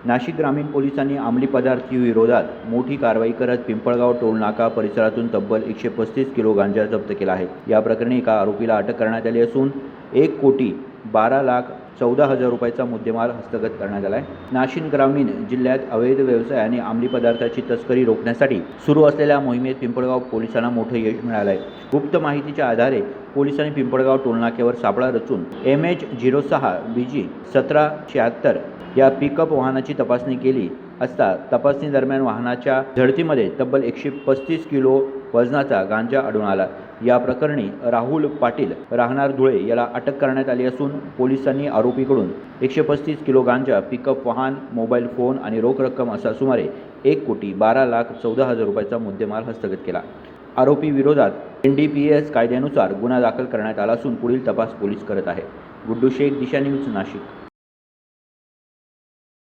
नाशिक ग्रामीण पोलिसांनी अंमली पदार्थ विरोधात मोठी कारवाई करत पिंपळगाव टोलनाका परिसरातून तब्बल 135 किलो गांजा जप्त केला आहे। या प्रकरणी एका आरोपीला अटक करण्यात आली असून 1,12,14,00,000 रुपयाचा मुद्देमाल हस्तगत करण्यात आला आहे। नाशिक ग्रामीण जिल्ह्यात अवैध व्यवसाय आणि अंमली पदार्थाची तस्करी रोखण्यासाठी सुरू असलेल्या मोहिमेत पिंपळगाव पोलिसांना मोठं यश मिळालं आहे। गुप्त माहितीच्या आधारे पोलिसांनी पिंपळगाव टोलनाक्यावर सापळा रचून MH06 BG 1776 या पिकअप वाहनाची तपासणी केली असता तपासणी दरम्यान वाहनाच्या झडतीमध्ये तब्बल 135 किलो वजनाचा गांजा आढळून आला। या प्रकरणी राहुल पाटील राहणार धुळे याला अटक करण्यात आली असून पोलिसांनी आरोपीकडून 135 किलो गांजा, पिकअप वाहन, मोबाईल फोन आणि रोख रक्कम असा सुमारे 1,12,14,00,000 रुपयाचा मुद्देमाल हस्तगत केला। आरोपी विरोधात NDPS कायद्यानुसार गुन्हा दाखल करण्यात आला असून पुढील तपास पोलीस करत आहे। गुड्डू शेख, दिशा न्यूज, नाशिक।